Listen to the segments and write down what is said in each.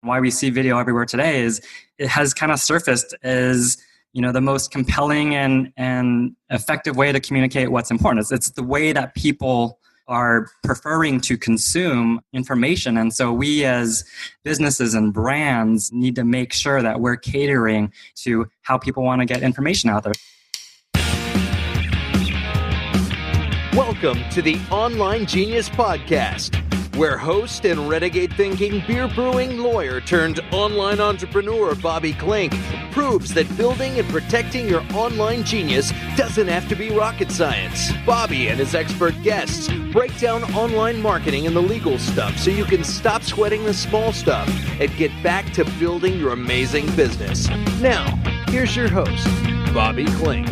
why we see video everywhere today is it has kind of surfaced as, the most compelling and effective way to communicate what's important. It's the way that people are preferring to consume information. And so we as businesses and brands need to make sure that we're catering to how people want to get information out there. Welcome to the Online Genius Podcast, where host and renegade-thinking beer-brewing lawyer turned online entrepreneur Bobby Klink proves that building and protecting your online genius doesn't have to be rocket science. Bobby and his expert guests break down online marketing and the legal stuff so you can stop sweating the small stuff and get back to building your amazing business. Now, here's your host, Bobby Klink.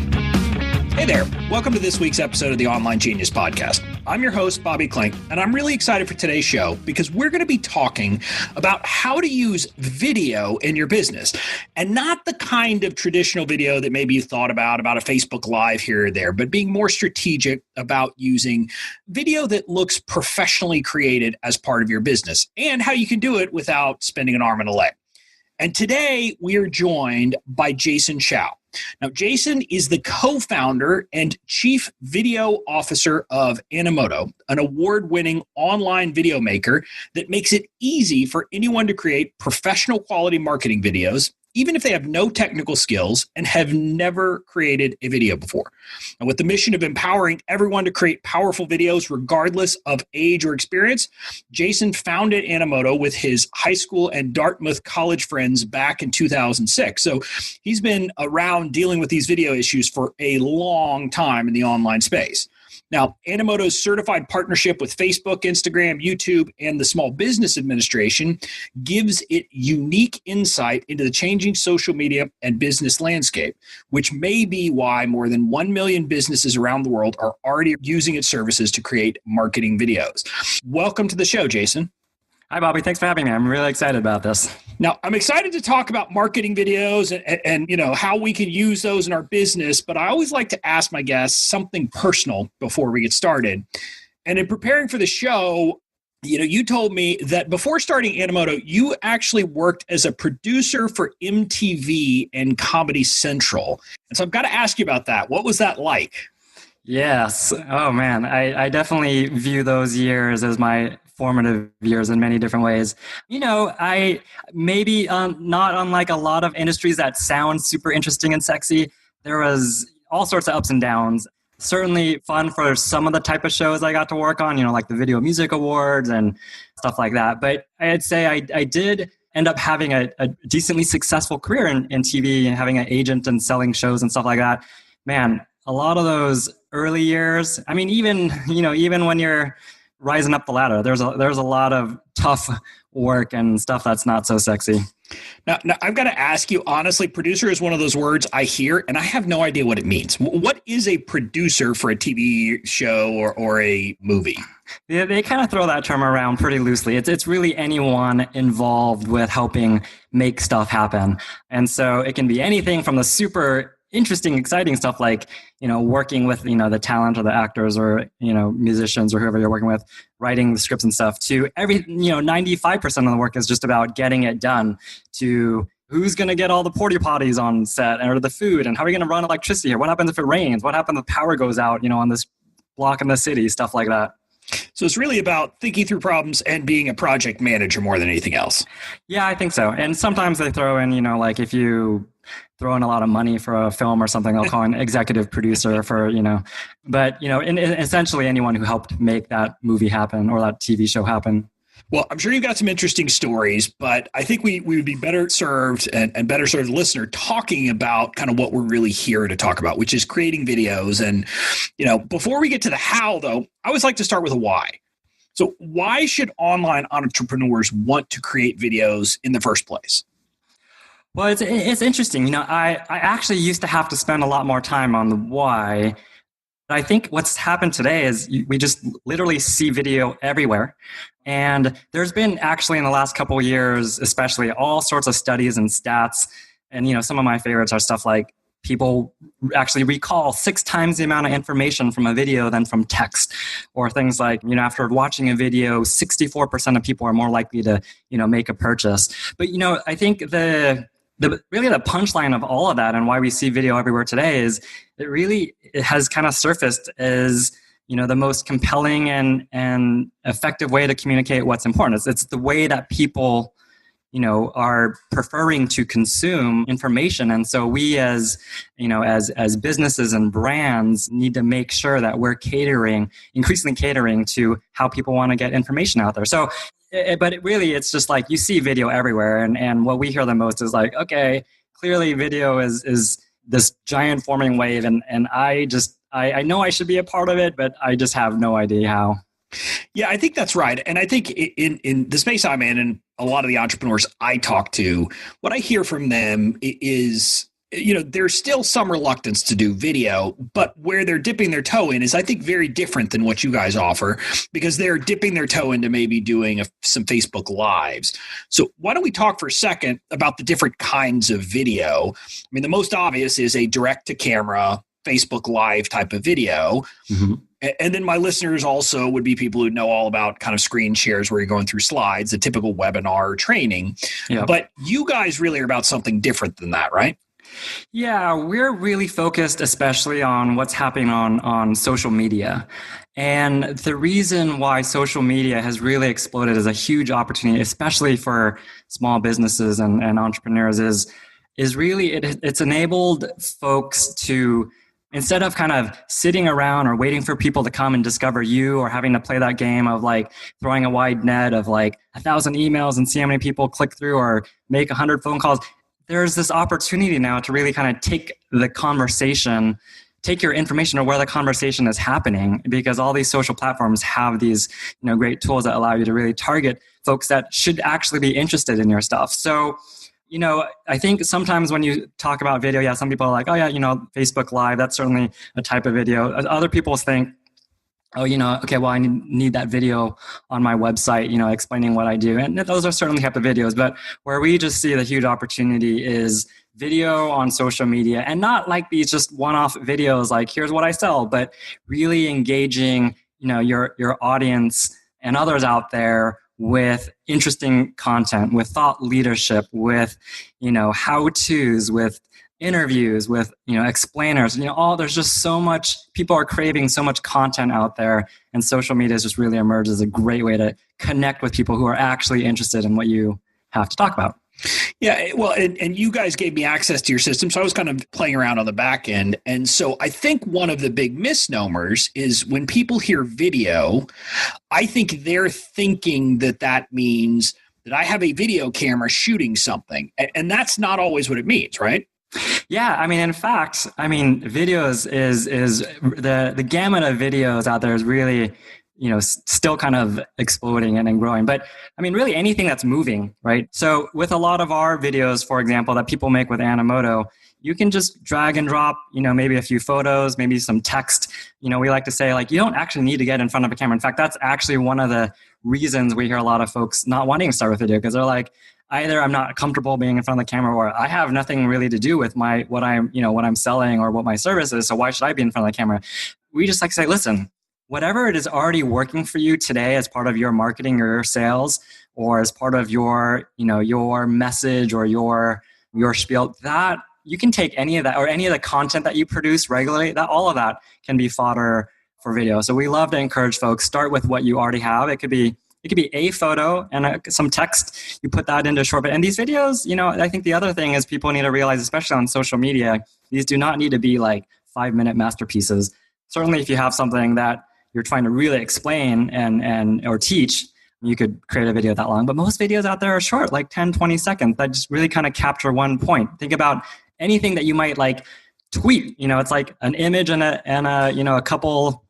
Hey there, welcome to this week's episode of the Online Genius Podcast. I'm your host, Bobby Klink, and I'm really excited for today's show because we're going to be talking about how to use video in your business, and not the kind of traditional video that maybe you thought about a Facebook Live here or there, but being more strategic about using video that looks professionally created as part of your business, and how you can do it without spending an arm and a leg. And today we are joined by Jason Hsiao. Now, Jason is the co-founder and chief video officer of Animoto, an award-winning online video maker that makes it easy for anyone to create professional quality marketing videos, even if they have no technical skills and have never created a video before. And with the mission of empowering everyone to create powerful videos regardless of age or experience, Jason founded Animoto with his high school and Dartmouth college friends back in 2006. So he's been around dealing with these video issues for a long time in the online space. Now, Animoto's certified partnership with Facebook, Instagram, YouTube, and the Small Business Administration gives it unique insight into the changing social media and business landscape, which may be why more than 1 million businesses around the world are already using its services to create marketing videos. Welcome to the show, Jason. Hi, Bobby. Thanks for having me. I'm really excited about this. Now, I'm excited to talk about marketing videos and how we can use those in our business, but I always like to ask my guests something personal before we get started. And in preparing for the show, you told me that before starting Animoto, you actually worked as a producer for MTV and Comedy Central. And so I've got to ask you about that. What was that like? Yes. Oh, man. I definitely view those years as my formative years in many different ways. I maybe not unlike a lot of industries that sound super interesting and sexy. There was all sorts of ups and downs. Certainly fun for some of the type of shows I got to work on, like the Video Music Awards and stuff like that. But I'd say I did end up having a decently successful career in TV and having an agent and selling shows and stuff like that. Man, a lot of those early years, I mean, even when you're rising up the ladder, there's a lot of tough work and stuff that's not so sexy. Now, I've got to ask you, honestly, producer is one of those words I hear, and I have no idea what it means. What is a producer for a TV show or a movie? Yeah, they kind of throw that term around pretty loosely. It's really anyone involved with helping make stuff happen. And so it can be anything from the super interesting, exciting stuff like, working with, the talent or the actors or, musicians or whoever you're working with, writing the scripts and stuff, to 95% of the work is just about getting it done, to who's going to get all the porta potties on set or the food, and how are we going to run electricity here? What happens if it rains? What happens if power goes out, on this block in the city, stuff like that. So it's really about thinking through problems and being a project manager more than anything else. Yeah, I think so. And sometimes they throw in, like if you throw in a lot of money for a film or something, they'll call an executive producer for, but, essentially anyone who helped make that movie happen or that TV show happen. Well, I'm sure you've got some interesting stories, but I think we would be better served and better served the listener talking about kind of what we're really here to talk about, which is creating videos. And, before we get to the how, though, I always like to start with a why. So why should online entrepreneurs want to create videos in the first place? Well, it's interesting. I actually used to have to spend a lot more time on the why. But I think what's happened today is we just literally see video everywhere. And there's been actually in the last couple of years, especially all sorts of studies and stats. And, some of my favorites are stuff like people actually recall 6 times the amount of information from a video than from text, or things like, after watching a video, 64% of people are more likely to, make a purchase. But, I think really the punchline of all of that and why we see video everywhere today is it has kind of surfaced as, the most compelling and effective way to communicate what's important. It's the way that people, are preferring to consume information. And so we as businesses and brands need to make sure that we're increasingly catering to how people want to get information out there. So, but it's just like you see video everywhere. And what we hear the most is like, okay, clearly video is this giant forming wave. And I know I should be a part of it, but I just have no idea how. Yeah, I think that's right. And I think in the space I'm in and a lot of the entrepreneurs I talk to, what I hear from them is, there's still some reluctance to do video, but where they're dipping their toe in is, I think, very different than what you guys offer, because they're dipping their toe into maybe doing some Facebook Lives. So why don't we talk for a second about the different kinds of video? I mean, the most obvious is a direct-to-camera Facebook Live type of video. Mm-hmm. And then my listeners also would be people who know all about kind of screen shares where you're going through slides, a typical webinar or training. Yeah. But you guys really are about something different than that, right? Yeah, we're really focused especially on what's happening on social media. And the reason why social media has really exploded as a huge opportunity, especially for small businesses and entrepreneurs, is really it's enabled folks to, instead of kind of sitting around or waiting for people to come and discover you, or having to play that game of like throwing a wide net of like 1,000 emails and see how many people click through or make 100 phone calls, there's this opportunity now to really kind of take your information or where the conversation is happening, because all these social platforms have these, great tools that allow you to really target folks that should actually be interested in your stuff. So, I think sometimes when you talk about video, some people are like, oh yeah, Facebook Live, that's certainly a type of video. Other people think, oh, okay, well, I need that video on my website, explaining what I do. And those are certainly type of videos. But where we just see the huge opportunity is video on social media, and not like these just one-off videos like, here's what I sell, but really engaging, your audience and others out there with interesting content, with thought leadership, with, how-tos, with interviews, with, explainers, there's just so much, people are craving so much content out there, and social media has just really emerged as a great way to connect with people who are actually interested in what you have to talk about. Yeah, well, and you guys gave me access to your system, so I was kind of playing around on the back end. And so I think one of the big misnomers is when people hear video, I think they're thinking that means that I have a video camera shooting something. And that's not always what it means, right? Yeah, in fact, videos is the gamut of videos out there is really, still kind of exploding and growing. But really anything that's moving, right? So with a lot of our videos, for example, that people make with Animoto, you can just drag and drop, maybe a few photos, maybe some text. We like to say, like, you don't actually need to get in front of a camera. In fact, that's actually one of the reasons we hear a lot of folks not wanting to start with video, because they're like, either I'm not comfortable being in front of the camera, or I have nothing really to do with what I'm selling or what my service is. So why should I be in front of the camera? We just like to say, listen, whatever it is already working for you today as part of your marketing or your sales, or as part of your, your message or your spiel, that you can take any of that, or any of the content that you produce regularly, that all of that can be fodder for video. So we love to encourage folks, start with what you already have. It could be a photo and some text. You put that into a short bit. And these videos, I think the other thing is people need to realize, especially on social media, these do not need to be like 5-minute masterpieces. Certainly if you have something that you're trying to really explain or teach, you could create a video that long. But most videos out there are short, like 10, 20 seconds, that just really kind of capture one point. Think about anything that you might like tweet. It's like an image and a couple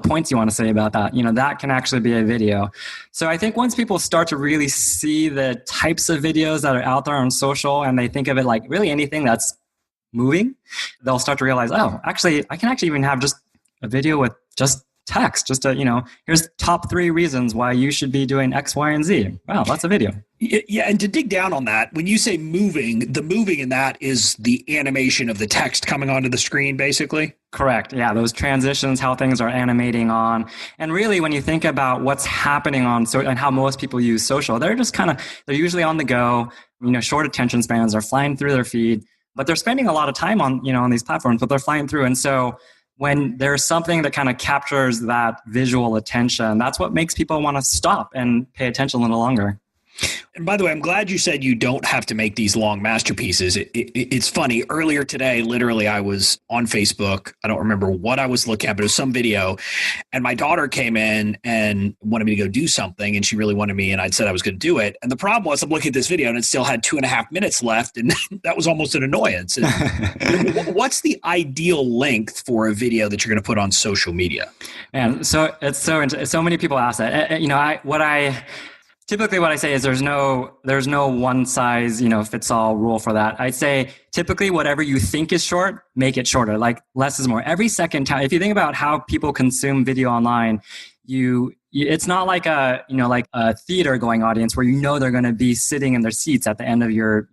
points you want to say about that. That can actually be a video. So I think once people start to really see the types of videos that are out there on social, and they think of it like really anything that's moving, they'll start to realize, oh, actually, I can actually even have just a video with just text, just to, here's top 3 reasons why you should be doing X, Y, and Z. Wow, that's a video. Yeah, and to dig down on that, when you say moving, the moving in that is the animation of the text coming onto the screen, basically? Correct. Yeah, those transitions, how things are animating on. And really, when you think about what's happening on and how most people use social, they're usually on the go, short attention spans, are flying through their feed, but they're spending a lot of time on these platforms, but they're flying through. And so when there's something that kind of captures that visual attention, that's what makes people want to stop and pay attention a little longer. And by the way, I'm glad you said you don't have to make these long masterpieces. It's funny. Earlier today, literally, I was on Facebook. I don't remember what I was looking at, but it was some video. And my daughter came in and wanted me to go do something. And she really wanted me. And I'd said I was going to do it. And the problem was I'm looking at this video and it still had 2.5 minutes left. And that was almost an annoyance. And what's the ideal length for a video that you're going to put on social media? Man, so many people ask that. Typically what I say is there's no one size, fits all rule for that. I'd say typically whatever you think is short, make it shorter. Like less is more. Every second time, if you think about how people consume video online, it's not like a theater going audience where they're going to be sitting in their seats at the end of your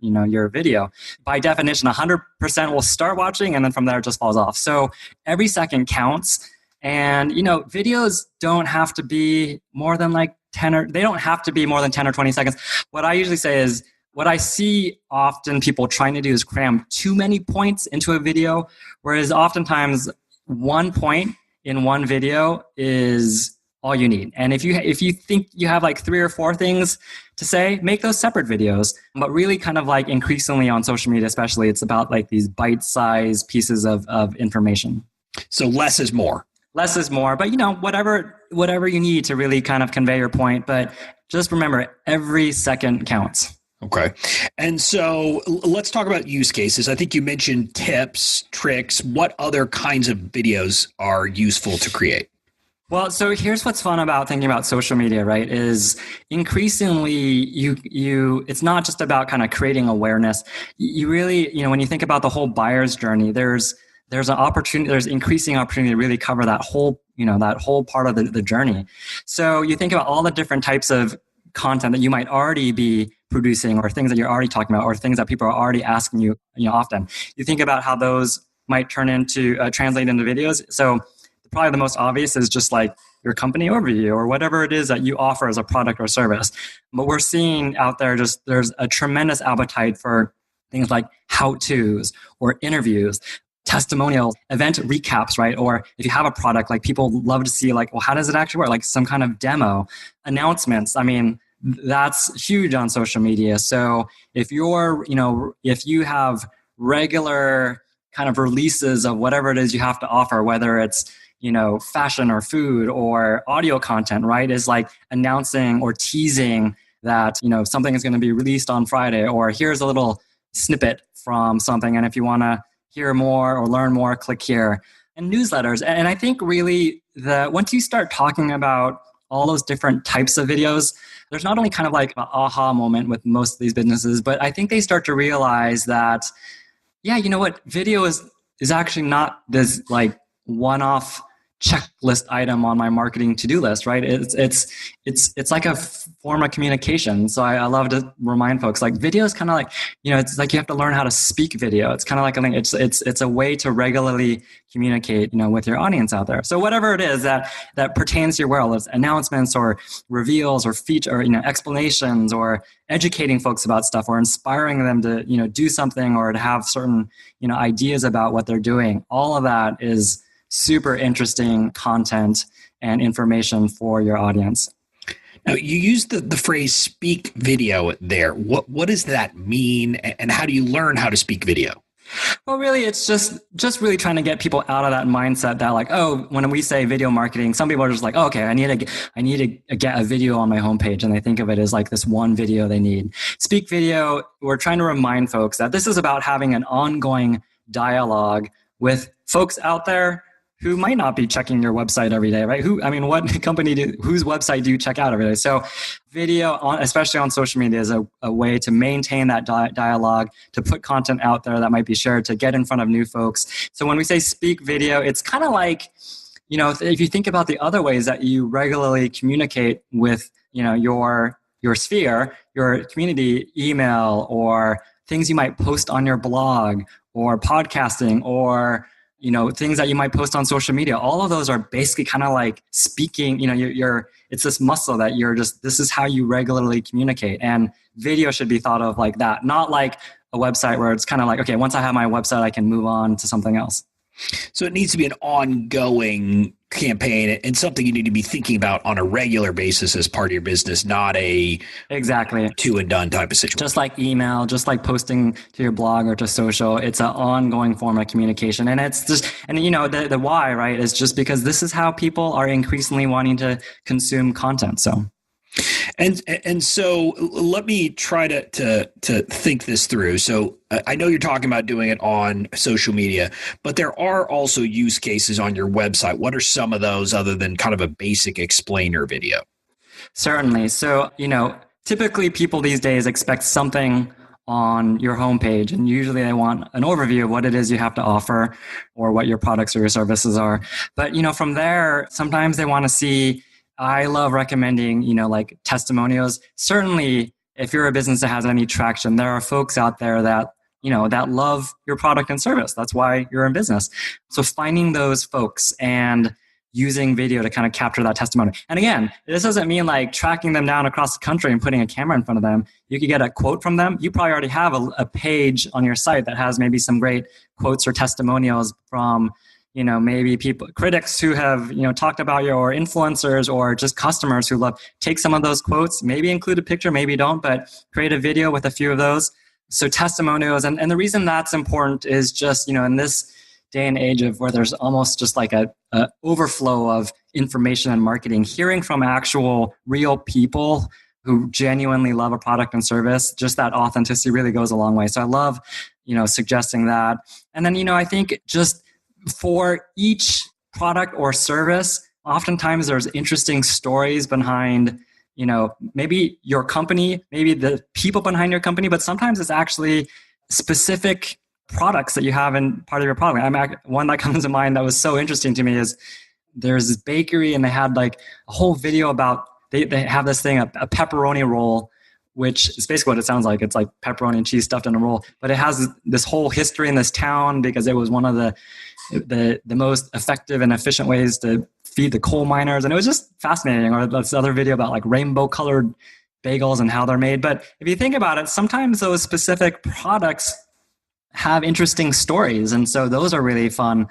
video. By definition, 100% will start watching and then from there it just falls off. So every second counts. And, videos don't have to be more than they don't have to be more than 10 or 20 seconds. What I usually say is, what I see often people trying to do is cram too many points into a video, whereas oftentimes 1 point in one video is all you need. And if you think you have 3 or 4 things to say, make those separate videos. But really kind of increasingly on social media especially, it's about these bite-sized pieces of information. So less is more. Less is more, but whatever you need to really kind of convey your point. But just remember, every second counts. Okay. And so let's talk about use cases. I think you mentioned tips, tricks. What other kinds of videos are useful to create? Well, so here's what's fun about thinking about social media, right? Is increasingly it's not just about kind of creating awareness. You really, when you think about the whole buyer's journey, there's increasing opportunity to really cover that whole part of the journey. So you think about all the different types of content that you might already be producing, or things that you're already talking about, or things that people are already asking you, often. You think about how those might translate into videos. So probably the most obvious is just your company overview or whatever it is that you offer as a product or service. But we're seeing out there there's a tremendous appetite for things like how-tos or interviews, testimonials, event recaps, right? Or if you have a product, people love to see how does it actually work? Some kind of demo, announcements. I mean, that's huge on social media. So if you have regular kind of releases of whatever it is you have to offer, whether it's, fashion or food or audio content, right? Is announcing or teasing that, something is going to be released on Friday, or here's a little snippet from something. And if you want to hear more or learn more, click here. And newsletters. And I think really once you start talking about all those different types of videos, there's not only kind of an aha moment with most of these businesses, but I think they start to realize that, yeah, you know what, video is actually not this one-off checklist item on my marketing to-do list, right? It's like a form of communication. So I love to remind folks, video is kind of it's you have to learn how to speak video. It's kind of I think it's a way to regularly communicate, with your audience out there. So whatever it is that pertains to your world, it's announcements or reveals or feature, or, explanations, or educating folks about stuff, or inspiring them to, do something, or to have certain, ideas about what they're doing. All of that is super interesting content and information for your audience. Now, you use the phrase speak video there. What does that mean, and how do you learn how to speak video? Well, really, it's just really trying to get people out of that mindset that when we say video marketing, some people are just okay, I need to get a video on my homepage, and they think of it as this one video they need. Speak video, we're trying to remind folks that this is about having an ongoing dialogue with folks out there who might not be checking your website every day, right? What company whose website do you check out every day? So video, especially on social media, is a way to maintain that dialogue, to put content out there that might be shared, to get in front of new folks. So when we say speak video, it's kind of if you think about the other ways that you regularly communicate with, your sphere, your community, email, or things you might post on your blog, or podcasting, or things that you might post on social media, all of those are basically kind of like speaking. It's this muscle that this is how you regularly communicate, and video should be thought of like that, not like a website where it's kind of like, okay, once I have my website, I can move on to something else. So it needs to be an ongoing campaign and something you need to be thinking about on a regular basis as part of your business, not a exactly two and done type of situation. Just like email, just like posting to your blog or to social, it's an ongoing form of communication. And it's just, and the why, right, is just because this is how people are increasingly wanting to consume content. So. And so let me try to think this through. So I know you're talking about doing it on social media, but there are also use cases on your website. What are some of those other than kind of a basic explainer video? Certainly. So, typically people these days expect something on your homepage, and usually they want an overview of what it is you have to offer or what your products or your services are. But, from there, sometimes they want to see. I love recommending, like testimonials. Certainly, if you're a business that has any traction, there are folks out there that, that love your product and service. That's why you're in business. So finding those folks and using video to kind of capture that testimony. And again, this doesn't mean like tracking them down across the country and putting a camera in front of them. You could get a quote from them. You probably already have a page on your site that has maybe some great quotes or testimonials from maybe critics who have, talked about your influencers, or just customers who love. Take some of those quotes, maybe include a picture, maybe don't, but create a video with a few of those. So testimonials. And the reason that's important is just, in this day and age of where there's almost just like a overflow of information and marketing, hearing from actual real people who genuinely love a product and service, just that authenticity really goes a long way. So I love, suggesting that. And then, I think just for each product or service, oftentimes there's interesting stories behind, maybe your company, maybe the people behind your company, but sometimes it's actually specific products that you have in part of your product. One that comes to mind that was so interesting to me is there's this bakery, and they had like a whole video about, they have this thing, a pepperoni roll, which is basically what it sounds like. It's like pepperoni and cheese stuffed in a roll, but it has this whole history in this town because it was one of the most effective and efficient ways to feed the coal miners. And it was just fascinating. Or this other video about like rainbow colored bagels and how they're made. But if you think about it, sometimes those specific products have interesting stories. And so those are really fun.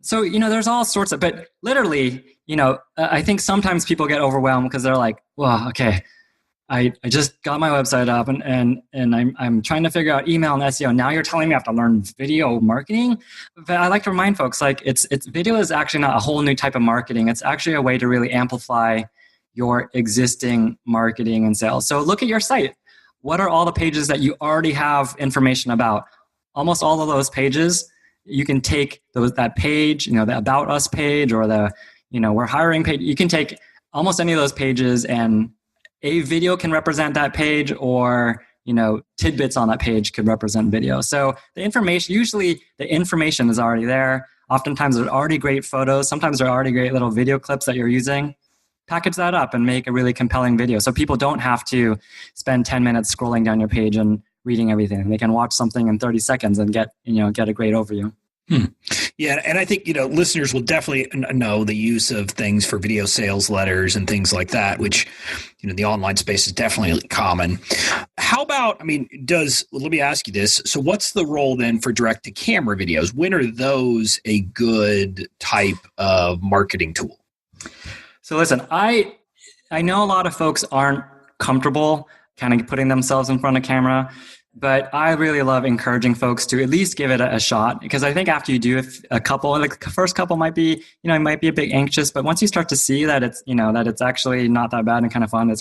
So, there's all sorts of, but literally, I think sometimes people get overwhelmed because they're like, well, okay, I just got my website up and I'm trying to figure out email and SEO. Now you're telling me I have to learn video marketing. But I like to remind folks, like it's video is actually not a whole new type of marketing. It's actually a way to really amplify your existing marketing and sales. So look at your site. What are all the pages that you already have information about? Almost all of those pages, you can take that page, the About Us page, or the, we're hiring page. You can take almost any of those pages, and a video can represent that page, or, tidbits on that page could represent video. So usually the information is already there. Oftentimes there's already great photos. Sometimes there are already great little video clips that you're using. Package that up and make a really compelling video. So people don't have to spend 10 minutes scrolling down your page and reading everything. They can watch something in 30 seconds and get a great overview. Yeah, and I think, listeners will definitely know the use of things for video sales letters and things like that, which, the online space is definitely common. How about, let me ask you this. So what's the role then for direct-to-camera videos? When are those a good type of marketing tool? So listen, I know a lot of folks aren't comfortable kind of putting themselves in front of camera. But I really love encouraging folks to at least give it a shot, because I think after you do a couple, like the first couple might be, might be a bit anxious, but once you start to see that it's, that it's actually not that bad and kind of fun,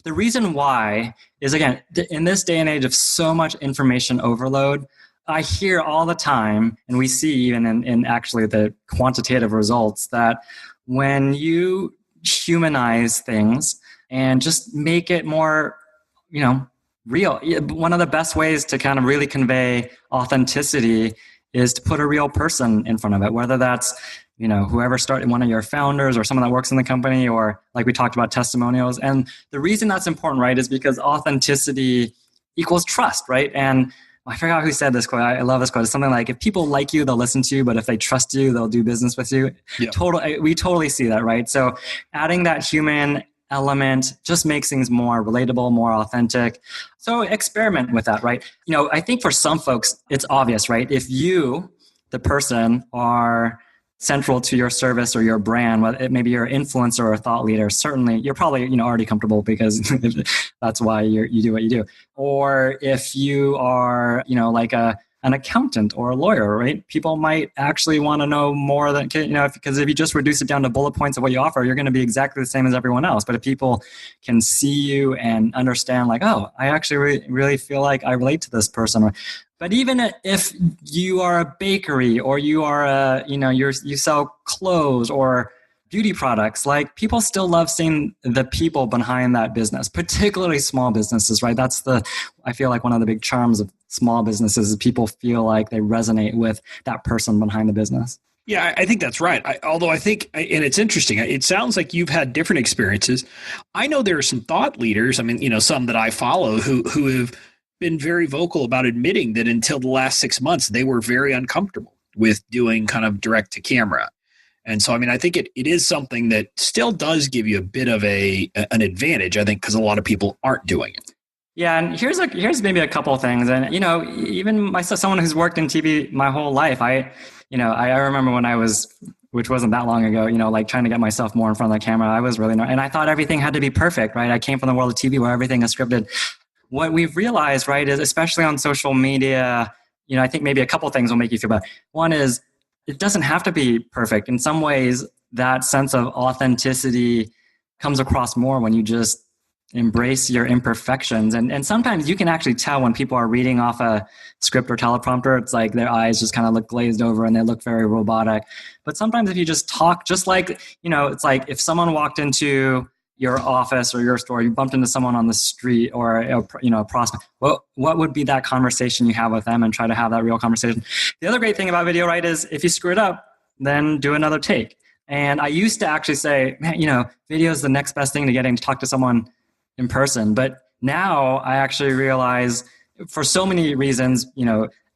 the reason why is, again, in this day and age of so much information overload, I hear all the time, and we see even in actually the quantitative results, that when you humanize things and just make it more, real. One of the best ways to kind of really convey authenticity is to put a real person in front of it, whether that's, whoever started, one of your founders or someone that works in the company, or like we talked about, testimonials. And the reason that's important, right, is because authenticity equals trust, right? And I forgot who said this quote. I love this quote. It's something like, if people like you, they'll listen to you, but if they trust you, they'll do business with you. Yeah. We totally see that, right? So adding that human element just makes things more relatable, more authentic. So experiment with that, right? I think for some folks, it's obvious, right? If you, the person, are central to your service or your brand, maybe you're an influencer or a thought leader, certainly you're probably already comfortable because that's why you do what you do. Or if you are like an accountant or a lawyer, right? People might actually want to know more than because if you just reduce it down to bullet points of what you offer, you're going to be exactly the same as everyone else. But if people can see you and understand, like, oh, I actually really feel like I relate to this person. But even if you are a bakery, or you are you sell clothes or beauty products, like, people still love seeing the people behind that business, particularly small businesses, right? I feel like one of the big charms of small businesses is people feel like they resonate with that person behind the business. Yeah, I think that's right. Although I think, and it's interesting, it sounds like you've had different experiences. I know there are some thought leaders, some that I follow who have been very vocal about admitting that until the last 6 months, they were very uncomfortable with doing kind of direct to camera. And so, I think it is something that still does give you a bit of an advantage, I think, because a lot of people aren't doing it. Yeah, and here's maybe a couple of things. And, even myself, someone who's worked in TV my whole life, I remember when which wasn't that long ago, like trying to get myself more in front of the camera, I was really, and I thought everything had to be perfect, right? I came from the world of TV where everything is scripted. What we've realized, right, is especially on social media, I think maybe a couple things will make you feel better. One is, it doesn't have to be perfect. In some ways, that sense of authenticity comes across more when you just embrace your imperfections. And sometimes you can actually tell when people are reading off a script or teleprompter. It's like their eyes just kind of look glazed over and they look very robotic. But sometimes if you just talk, just like, it's like if someone walked into your office or your store, you bumped into someone on the street or a prospect, what would be that conversation you have with them, and try to have that real conversation. The other great thing about video, right, is if you screw it up, then do another take. And I used to actually say, man, video is the next best thing to getting to talk to someone in person. But now I actually realize, for so many reasons,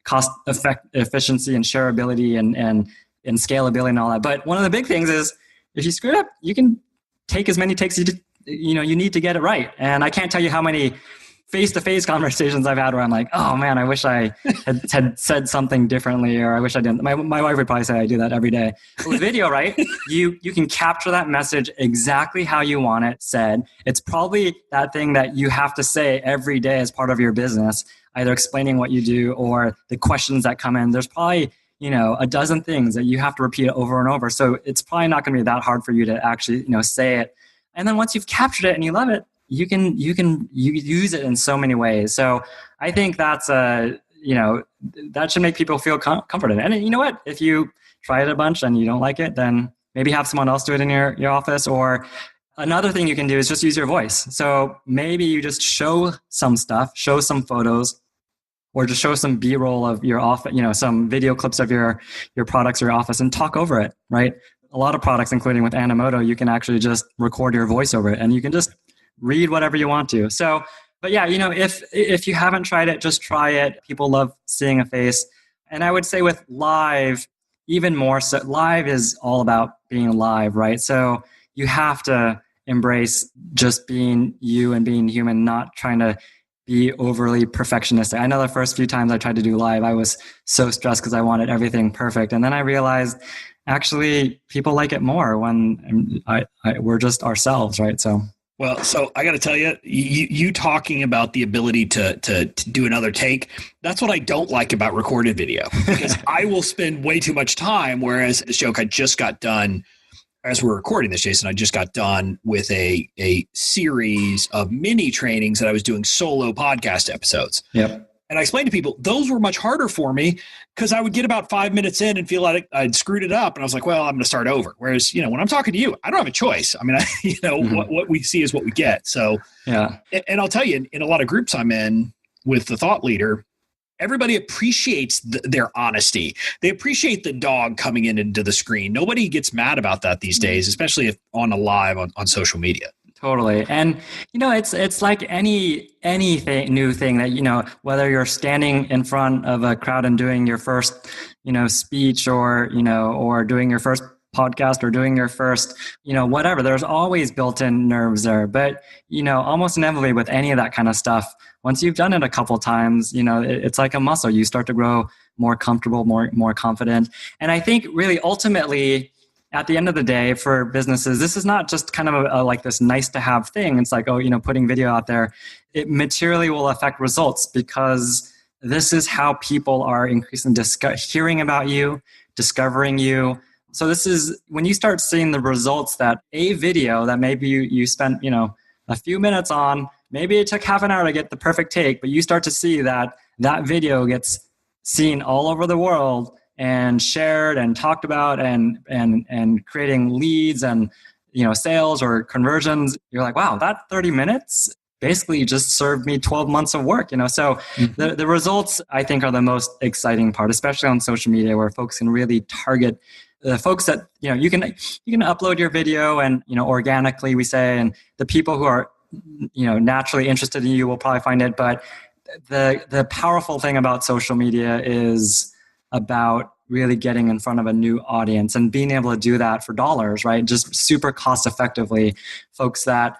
cost efficiency and shareability and scalability and all that. But one of the big things is, if you screw it up, you can take as many takes you need to get it right. And I can't tell you how many face-to-face conversations I've had where I'm like, oh man, I wish I had said something differently, or I wish I didn't. My wife would probably say I do that every day. But with video, right, you can capture that message exactly how you want it said. It's probably that thing that you have to say every day as part of your business, either explaining what you do or the questions that come in. There's probably a dozen things that you have to repeat over and over. So it's probably not going to be that hard for you to actually, say it. And then once you've captured it and you love it, you use it in so many ways. So I think that's that should make people feel comforted. And you know what? If you try it a bunch and you don't like it, then maybe have someone else do it in your office. Or another thing you can do is just use your voice. So maybe you just show some stuff, show some photos, or just show some B-roll of your office, some video clips of your products or your office, and talk over it, right? A lot of products, including with Animoto, you can actually just record your voice over it, and you can just read whatever you want to. So, but yeah, if you haven't tried it, just try it. People love seeing a face. And I would say with live, even more so, live is all about being live, right? So you have to embrace just being you and being human, not trying to be overly perfectionistic. I know the first few times I tried to do live, I was so stressed because I wanted everything perfect. And then I realized, actually, people like it more when we're just ourselves, right? So I got to tell you, you talking about the ability to do another take, that's what I don't like about recorded video, because I will spend way too much time. Whereas this joke I just got done, as we're recording this, Jason, I just got done with a series of mini trainings that I was doing solo podcast episodes. Yep. And I explained to people, those were much harder for me because I would get about 5 minutes in and feel like I'd screwed it up. And I was like, well, I'm going to start over. Whereas, when I'm talking to you, I don't have a choice. I mean, what we see is what we get. So, yeah. And I'll tell you, in a lot of groups I'm in with the thought leader, everybody appreciates their honesty. They appreciate the dog coming into the screen. Nobody gets mad about that these days, especially if on a live on social media. Totally. And, it's like anything new thing that, whether you're standing in front of a crowd and doing your first, speech or doing your first podcast or doing your first, whatever, there's always built-in nerves there. But, almost inevitably with any of that kind of stuff, once you've done it a couple times, it's like a muscle. You start to grow more comfortable, more confident. And I think really ultimately, at the end of the day, for businesses, this is not just kind of like this nice to have thing. It's like, putting video out there. It materially will affect results because this is how people are increasingly hearing about you, discovering you. So this is when you start seeing the results that a video that maybe you spent, a few minutes on, maybe it took half an hour to get the perfect take, but you start to see that video gets seen all over the world and shared and talked about and creating leads and sales or conversions. You're like, wow, that 30 minutes basically just served me 12 months of work. So the results I think are the most exciting part, especially on social media, where folks can really target the folks that you can upload your video and organically, we say, and the people who are naturally interested in you will probably find it. But the powerful thing about social media is about really getting in front of a new audience and being able to do that for dollars, right? Just super cost effectively. Folks that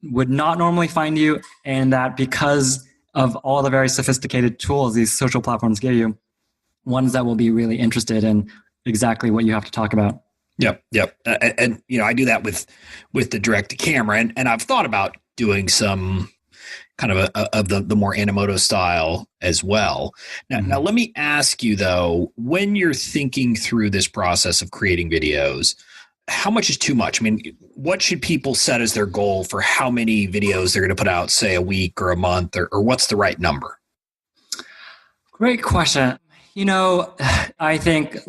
would not normally find you, and that because of all the very sophisticated tools these social platforms give you, ones that will be really interested in exactly what you have to talk about. Yep. And I do that with the direct to camera, and I've thought about doing some kind of the more Animoto style as well. Now, let me ask you though, when you're thinking through this process of creating videos, how much is too much? I mean, what should people set as their goal for how many videos they're going to put out, say a week or a month, or what's the right number? Great question. I think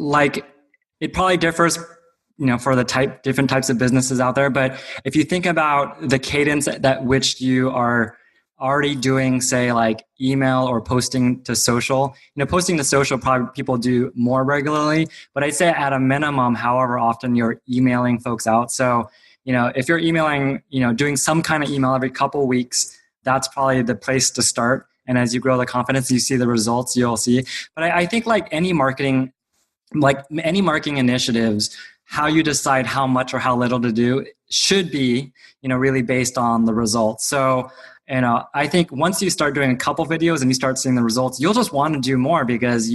it probably differs, for the different types of businesses out there. But if you think about the cadence at which you are already doing, say, like email or posting to social, posting to social, probably people do more regularly, but I'd say at a minimum, however often you're emailing folks out. So, if you're emailing, doing some kind of email every couple of weeks, that's probably the place to start. And as you grow the confidence, you see the results you'll see. But I think like any marketing initiatives, how you decide how much or how little to do should be, really based on the results. So, I think once you start doing a couple videos and you start seeing the results, you'll just want to do more because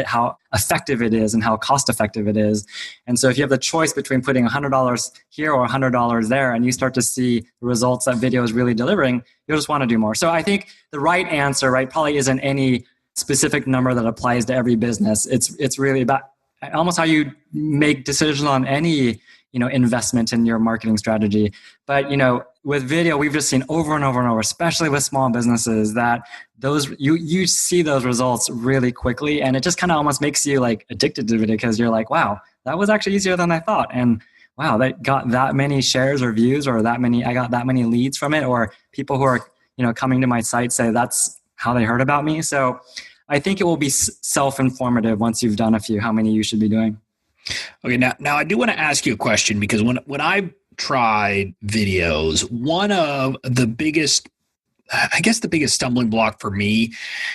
how effective it is and how cost effective it is. And so if you have the choice between putting $100 here or $100 there, and you start to see the results that video is really delivering, you'll just want to do more. So I think the right answer, right, probably isn't any specific number that applies to every business. It's really about almost how you make decisions on any investment in your marketing strategy. But with video, we've just seen over and over and over, especially with small businesses, that those you see those results really quickly, and it just kind of almost makes you like addicted to video because you're like, wow, that was actually easier than I thought, and wow, that got that many shares or views, or I got that many leads from it, or people who are coming to my site say that's how they heard about me. So I think it will be self-informative once you've done a few, how many you should be doing. Okay, now I do want to ask you a question, because when I tried videos, one of the biggest stumbling block for me,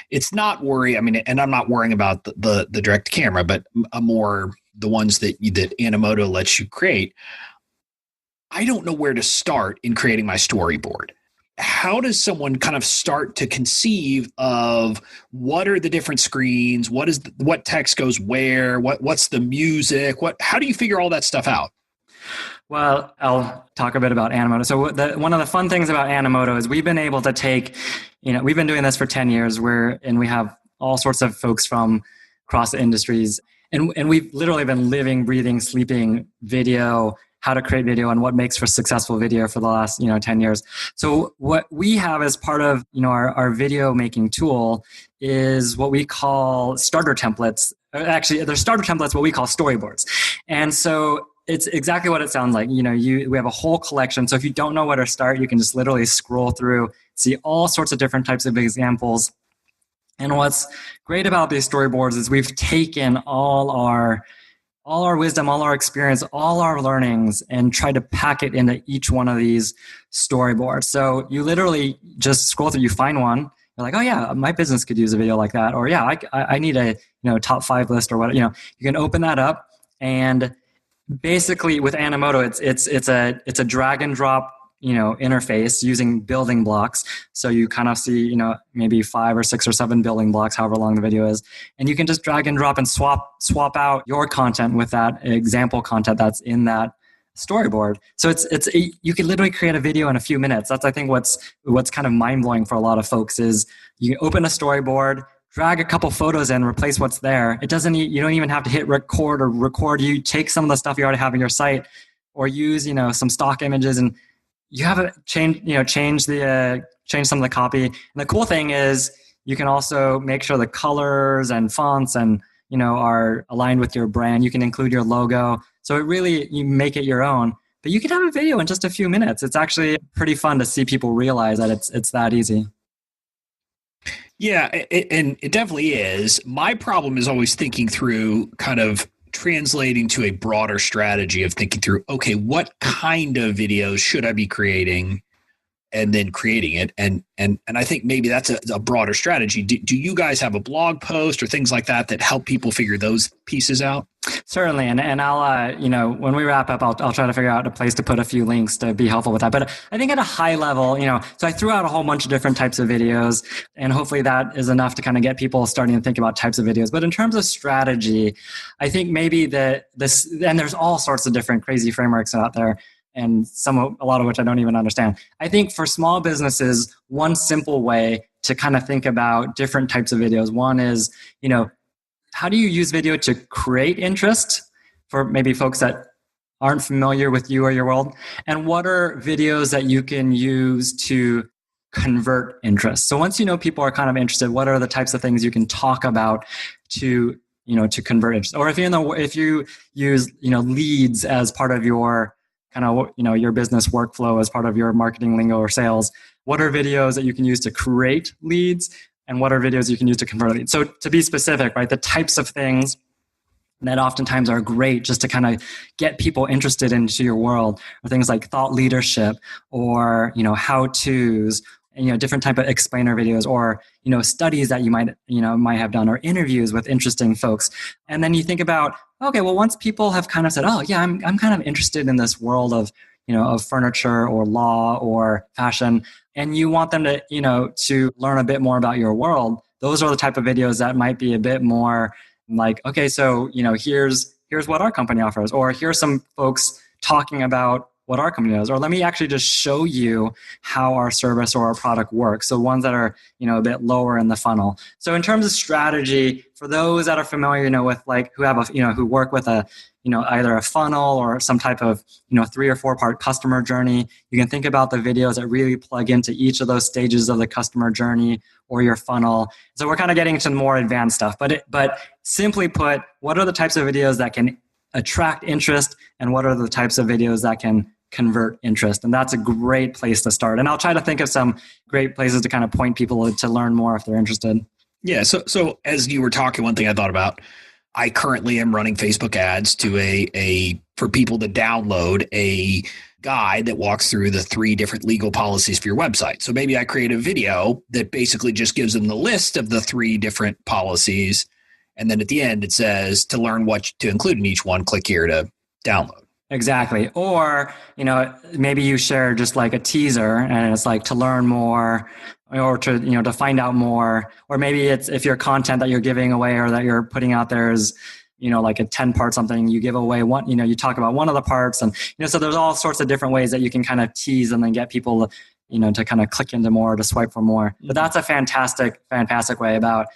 it's not worry. I mean, and I'm not worrying about the direct camera, but more the ones that Animoto lets you create. I don't know where to start in creating my storyboard. How does someone kind of start to conceive of what are the different screens? What text goes where? What's the music? How do you figure all that stuff out? Well, I'll talk a bit about Animoto. So one of the fun things about Animoto is we've been able to take, we've been doing this for 10 years and we have all sorts of folks from across the industries. And we've literally been living, breathing, sleeping video, how to create video, and what makes for successful video for the last 10 years. So what we have as part of our video making tool is what we call starter templates. Actually, they're starter templates, what we call storyboards. And so it's exactly what it sounds like. We have a whole collection. So if you don't know where to start, you can just literally scroll through, see all sorts of different types of examples. And what's great about these storyboards is we've taken all our wisdom, all our experience, all our learnings, and try to pack it into each one of these storyboards. So you literally just scroll through, you find one, you're like, oh yeah, my business could use a video like that, or yeah, I need a top 5 list or what. You can open that up, and basically with Animoto, it's a drag and drop interface using building blocks. So you kind of see, maybe 5 or 6 or 7 building blocks, however long the video is. And you can just drag and drop and swap out your content with that example content that's in that storyboard. So you could literally create a video in a few minutes. That's, I think, what's kind of mind blowing for a lot of folks is you open a storyboard, drag a couple photos in, replace what's there. You don't even have to hit record. You take some of the stuff you already have on your site, or use, some stock images, and you have it change some of the copy. And the cool thing is you can also make sure the colors and fonts and are aligned with your brand. You can include your logo. So you make it your own. But you can have a video in just a few minutes. It's actually pretty fun to see people realize that it's that easy. Yeah, and it definitely is. My problem is always thinking through kind of translating to a broader strategy of thinking through, okay, what kind of videos should I be creating, and then creating it. And I think maybe that's a broader strategy. Do you guys have a blog post or things like that help people figure those pieces out? Certainly. And I'll, when we wrap up, I'll try to figure out a place to put a few links to be helpful with that. But I think at a high level, so I threw out a whole bunch of different types of videos, and hopefully that is enough to kind of get people starting to think about types of videos. But in terms of strategy, I think maybe and there's all sorts of different crazy frameworks out there, and a lot of which I don't even understand. I think for small businesses, one simple way to kind of think about different types of videos, one is, how do you use video to create interest for maybe folks that aren't familiar with you or your world? And what are videos that you can use to convert interest? So once people are kind of interested, what are the types of things you can talk about to convert interest? Or if you use leads as part of your kind of your business workflow, as part of your marketing lingo or sales, what are videos that you can use to create leads? And what are videos you can use to convert leads? So to be specific, right, the types of things that oftentimes are great just to kind of get people interested into your world are things like thought leadership, or how-tos, and different type of explainer videos, or studies that you might have done, or interviews with interesting folks. And then you think about, okay, well, once people have kind of said, oh yeah, I'm kind of interested in this world of of furniture or law or fashion, and you want them to to learn a bit more about your world, those are the type of videos that might be a bit more like, okay, so here's what our company offers, or here's some folks talking about what our company does, or let me actually just show you how our service or our product works. So ones that are a bit lower in the funnel. So in terms of strategy, for those that are familiar with who have who work with a either a funnel or some type of 3 or 4 part customer journey, you can think about the videos that really plug into each of those stages of the customer journey or your funnel. So we're kind of getting into more advanced stuff, but simply put, what are the types of videos that can attract interest, and what are the types of videos that can convert interest? And that's a great place to start. And I'll try to think of some great places to kind of point people to learn more if they're interested. Yeah. So as you were talking, one thing I thought about, I currently am running Facebook ads to for people to download a guide that walks through the 3 different legal policies for your website. So maybe I create a video that basically just gives them the list of the 3 different policies. And then at the end, it says, to learn what to include in each one, click here to download. Exactly. Or, maybe you share just like a teaser, and it's like to learn more, or to, to find out more. Or maybe it's, if your content that you're giving away or that you're putting out there is, like a 10-part something, you give away one, you talk about one of the parts. And, so there's all sorts of different ways that you can kind of tease and then get people, to kind of click into more, to swipe for more. But that's a fantastic way about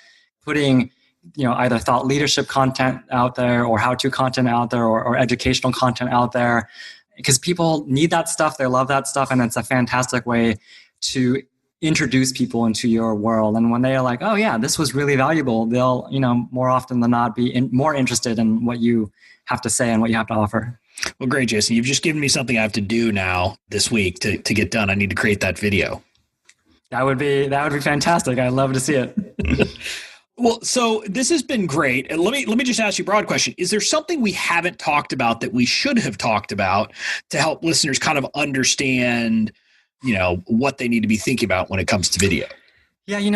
putting, either thought leadership content out there, or how-to content out there, or educational content out there, because people need that stuff. They love that stuff. And it's a fantastic way to introduce people into your world. And when they are like, oh yeah, this was really valuable, they'll, more often than not be more interested in what you have to say and what you have to offer. Well, great, Jason. You've just given me something I have to do now this week to get done. I need to create that video. That would be fantastic. I'd love to see it. Well, so this has been great. And let me just ask you a broad question. Is there something we haven't talked about that we should have talked about to help listeners kind of understand, what they need to be thinking about when it comes to video? Yeah, you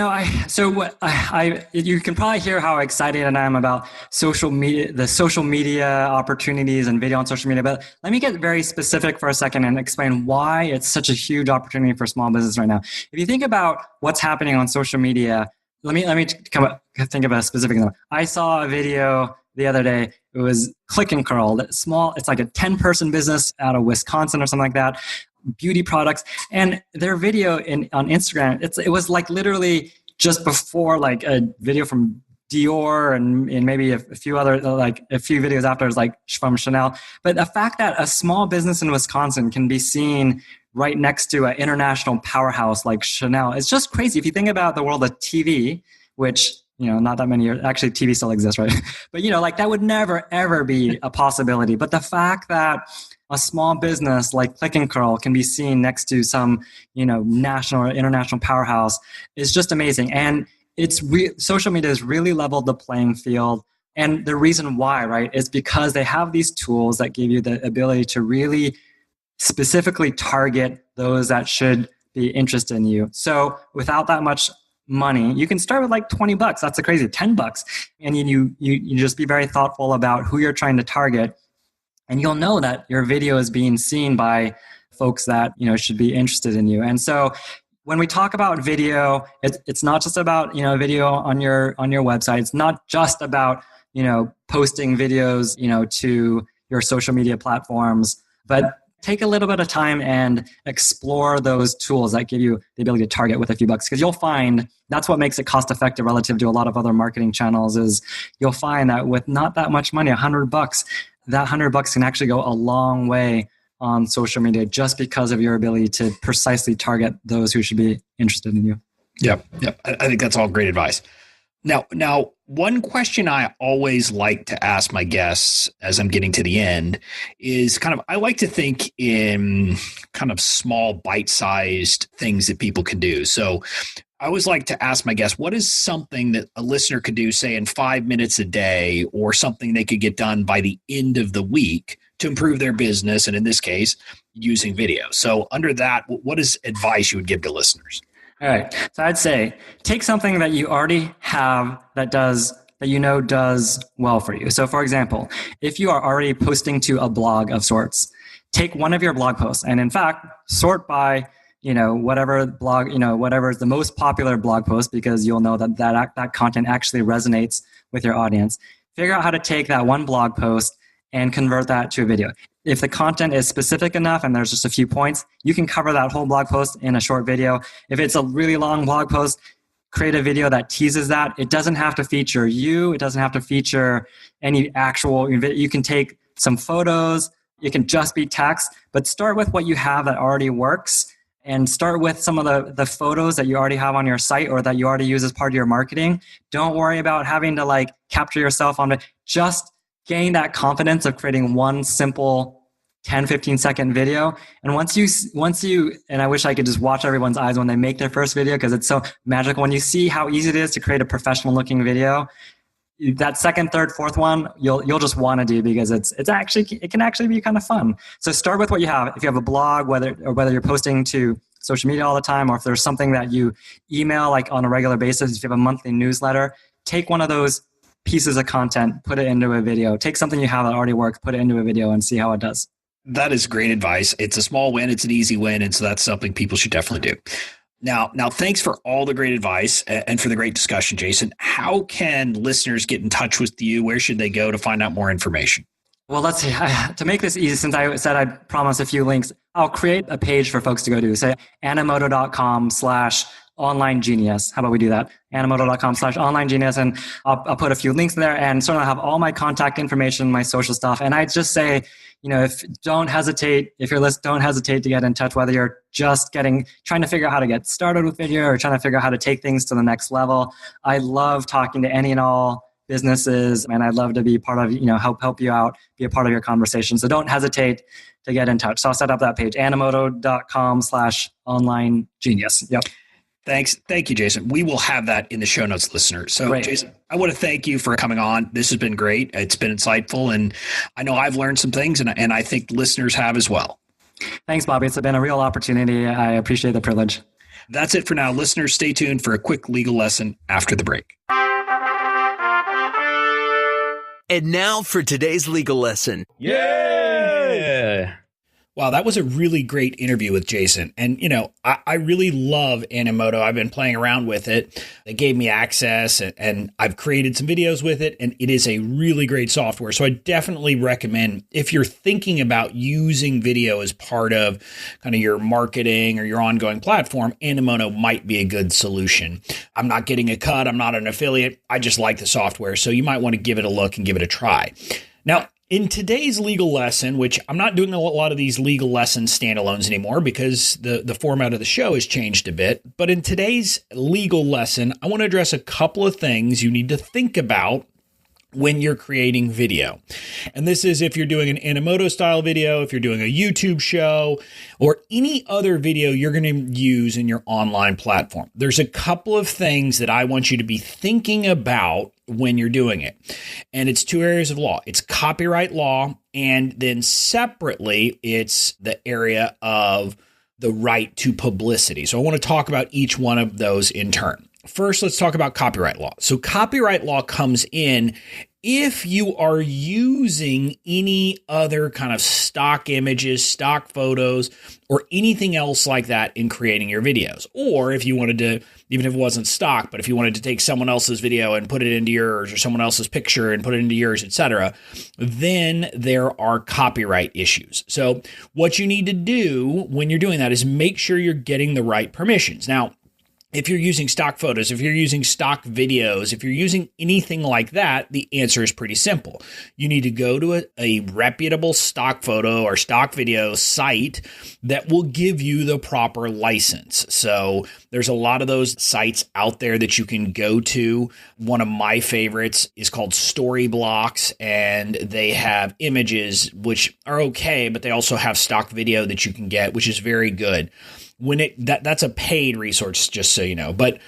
can probably hear how excited I am about social media, the social media opportunities and video on social media. But let me get very specific for a second and explain why it's such a huge opportunity for small business right now. If you think about what's happening on social media, let me think of a specific one. I saw a video the other day. It was Click and Curl. It's like a 10-person business out of Wisconsin or something like that. Beauty products, and their video on Instagram, it was like literally just before like a video from Dior and maybe a few other, like a few videos after, is like from Chanel. But the fact that a small business in Wisconsin can be seen right next to an international powerhouse like Chanel, it's just crazy. If you think about the world of TV, which not that many years, actually TV still exists, right? But like that would never ever be a possibility. But the fact that a small business like Click and Curl can be seen next to some, national or international powerhouse is just amazing. And social media has really leveled the playing field. And the reason why, right, is because they have these tools that give you the ability to really specifically target those that should be interested in you. So without that much money, you can start with like $20. That's a crazy $10. And you just be very thoughtful about who you're trying to target. And you'll know that your video is being seen by folks that should be interested in you. And so when we talk about video, it's not just about video on your website. It's not just about posting videos to your social media platforms, but take a little bit of time and explore those tools that give you the ability to target with a few bucks. Because you'll find that's what makes it cost effective relative to a lot of other marketing channels. Is you'll find that with not that much money, $100, that $100 can actually go a long way on social media just because of your ability to precisely target those who should be interested in you. Yep. I think that's all great advice. Now, one question I always like to ask my guests as I'm getting to the end is I like to think in kind of small bite-sized things that people can do. So I always like to ask my guests, what is something that a listener could do, say, in 5 minutes a day, or something they could get done by the end of the week to improve their business, and in this case, using video? So under that, what is advice you would give to listeners? All right. So I'd say take something that you already have that does well for you. So for example, if you are already posting to a blog of sorts, take one of your blog posts and in fact, sort by whatever blog, whatever is the most popular blog post, because you'll know that content actually resonates with your audience. Figure out how to take that one blog post and convert that to a video. If the content is specific enough and there's just a few points, you can cover that whole blog post in a short video. If it's a really long blog post, create a video that teases that. It doesn't have to feature you. It doesn't have to feature any actual, you can take some photos. It can just be text, but start with what you have that already works. And start with some of the photos that you already have on your site or that you already use as part of your marketing. Don't worry about having to capture yourself on it. Just gain that confidence of creating one simple 10, 15 second video. And once you, and I wish I could just watch everyone's eyes when they make their first video, because it's so magical. When you see how easy it is to create a professional looking video, that second, third, fourth one, you'll just want to do, because it can actually be kind of fun. So start with what you have. If you have a blog, whether you're posting to social media all the time, or if there's something that you email on a regular basis, if you have a monthly newsletter, take one of those pieces of content, put it into a video. Take something you have that already works, put it into a video, and see how it does. That is great advice. It's a small win. It's an easy win. And so that's something people should definitely do. Now, thanks for all the great advice and for the great discussion, Jason. How can listeners get in touch with you? Where should they go to find out more information? Well, let's see. To make this easy, since I said I'd promise a few links, I'll create a page for folks to go to. Say Animoto.com/online genius. How about we do that? Animoto.com/online genius. And I'll put a few links there, and certainly I'll have all my contact information, my social stuff. And I just say, don't hesitate to get in touch, whether you're just trying to figure out how to get started with video or trying to figure out how to take things to the next level. I love talking to any and all businesses, and I'd love to be part of, help you out, be a part of your conversation. So don't hesitate to get in touch. So I'll set up that page, Animoto.com/online genius. Yep. Thanks. Thank you, Jason. We will have that in the show notes, listeners. So, Great. Jason, I want to thank you for coming on. This has been great. It's been insightful, and I know I've learned some things, and I think listeners have as well. Thanks, Bobby. It's been a real opportunity. I appreciate the privilege. That's it for now. Listeners, stay tuned for a quick legal lesson after the break. And now for today's legal lesson. Yeah. Wow, that was a really great interview with Jason. And, I really love Animoto. I've been playing around with it. They gave me access and I've created some videos with it, and it is a really great software. So I definitely recommend, if you're thinking about using video as part of kind of your marketing or your ongoing platform, Animoto might be a good solution. I'm not getting a cut. I'm not an affiliate. I just like the software. So you might want to give it a look and give it a try. Now, in today's legal lesson, which I'm not doing a lot of these legal lessons standalones anymore because the format of the show has changed a bit. But in today's legal lesson, I want to address a couple of things you need to think about when you're creating video. And this is if you're doing an Animoto style video, if you're doing a YouTube show, or any other video you're going to use in your online platform. There's a couple of things that I want you to be thinking about when you're doing it. And it's two areas of law. It's copyright law, and then separately, it's the area of the right to publicity. So I want to talk about each one of those in turn. First, let's talk about copyright law. So copyright law comes in if you are using any other kind of stock images, stock photos, or anything else like that in creating your videos. Or if you wanted to, even if it wasn't stock, but if you wanted to take someone else's video and put it into yours, or someone else's picture and put it into yours, etc., then there are copyright issues. So what you need to do when you're doing that is make sure you're getting the right permissions. Now, if you're using stock photos, if you're using stock videos, if you're using anything like that, the answer is pretty simple. You need to go to a reputable stock photo or stock video site that will give you the proper license. So there's a lot of those sites out there that you can go to. One of my favorites is called Storyblocks, and they have images which are okay, but they also have stock video that you can get, which is very good. That's a paid resource, just so you know. But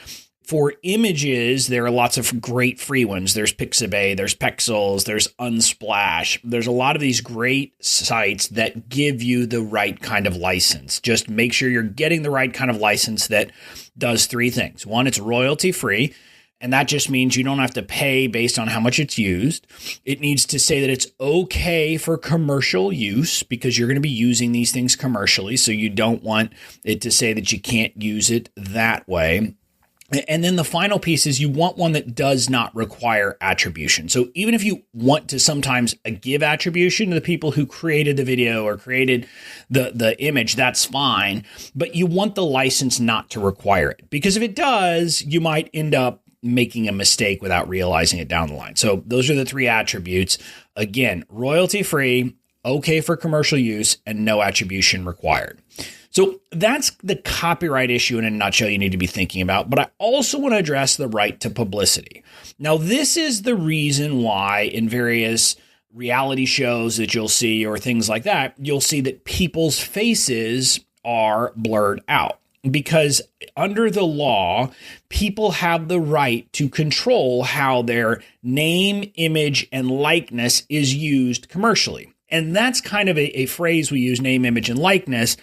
for images, there are lots of great free ones. There's Pixabay, there's Pexels, there's Unsplash. There's a lot of these great sites that give you the right kind of license. Just make sure you're getting the right kind of license that does three things. One, it's royalty free. And that just means you don't have to pay based on how much it's used. It needs to say that it's okay for commercial use because you're going to be using these things commercially. So you don't want it to say that you can't use it that way. And then the final piece is you want one that does not require attribution. So even if you want to sometimes give attribution to the people who created the video or created the image, that's fine. But you want the license not to require it, because if it does, you might end up making a mistake without realizing it down the line. So those are the three attributes. Again, royalty free, okay for commercial use, and no attribution required. So that's the copyright issue in a nutshell you need to be thinking about. But I also want to address the right to publicity. Now, this is the reason why in various reality shows that you'll see or things like that, you'll see that people's faces are blurred out. Because under the law, people have the right to control how their name, image, and likeness is used commercially. And that's kind of a phrase we use, name, image, and likeness.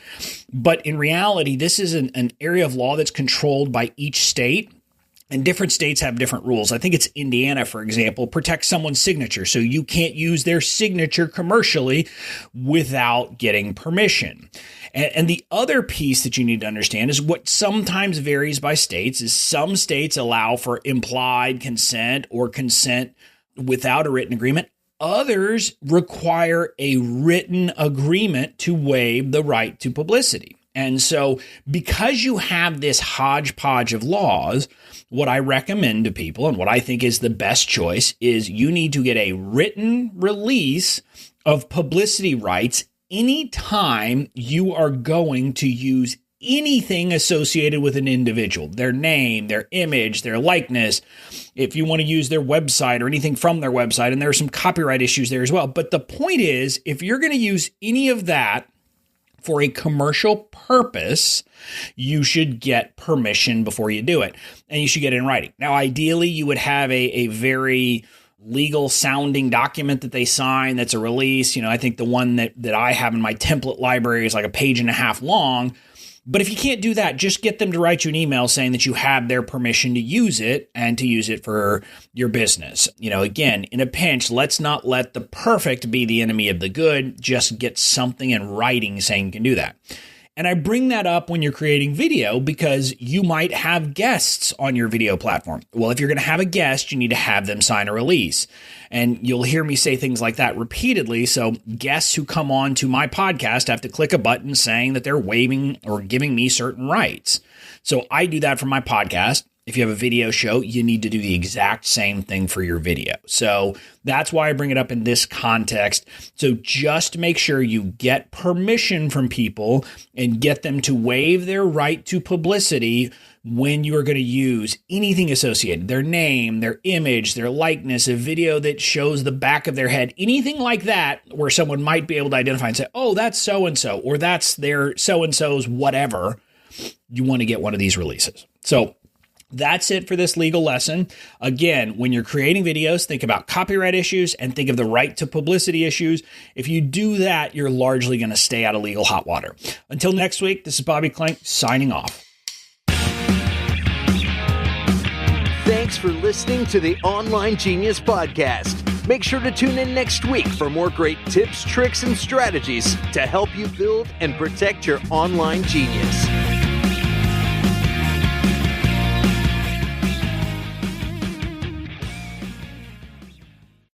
But in reality, this is an area of law that's controlled by each state. And different states have different rules. I think it's Indiana, for example, protects someone's signature. So you can't use their signature commercially without getting permission. And the other piece that you need to understand is what sometimes varies by states is some states allow for implied consent or consent without a written agreement. Others require a written agreement to waive the right to publicity. And so because you have this hodgepodge of laws, what I recommend to people and what I think is the best choice is you need to get a written release of publicity rights anytime you are going to use anything associated with an individual, their name, their image, their likeness, if you want to use their website or anything from their website, and there are some copyright issues there as well. But the point is, if you're going to use any of that for a commercial purpose, you should get permission before you do it, and you should get it in writing. Now, ideally, you would have a very legal sounding document that they sign that's a release. I think the one that I have in my template library is like a page and a half long. But if you can't do that, just get them to write you an email saying that you have their permission to use it and to use it for your business. Again, in a pinch, let's not let the perfect be the enemy of the good. Just get something in writing saying you can do that. And I bring that up when you're creating video because you might have guests on your video platform. Well, if you're going to have a guest, you need to have them sign a release. And you'll hear me say things like that repeatedly. So guests who come on to my podcast have to click a button saying that they're waiving or giving me certain rights. So I do that for my podcast. If you have a video show, you need to do the exact same thing for your video. So that's why I bring it up in this context. So just make sure you get permission from people and get them to waive their right to publicity when you are going to use anything associated, their name, their image, their likeness, a video that shows the back of their head, anything like that where someone might be able to identify and say, oh, that's so-and-so, or that's their so-and-so's whatever. You want to get one of these releases. So that's it for this legal lesson. Again, when you're creating videos, think about copyright issues and think of the right to publicity issues. If you do that, you're largely going to stay out of legal hot water. Until next week, this is Bobby Clank signing off. Thanks for listening to the Online Genius Podcast. Make sure to tune in next week for more great tips, tricks, and strategies to help you build and protect your online genius.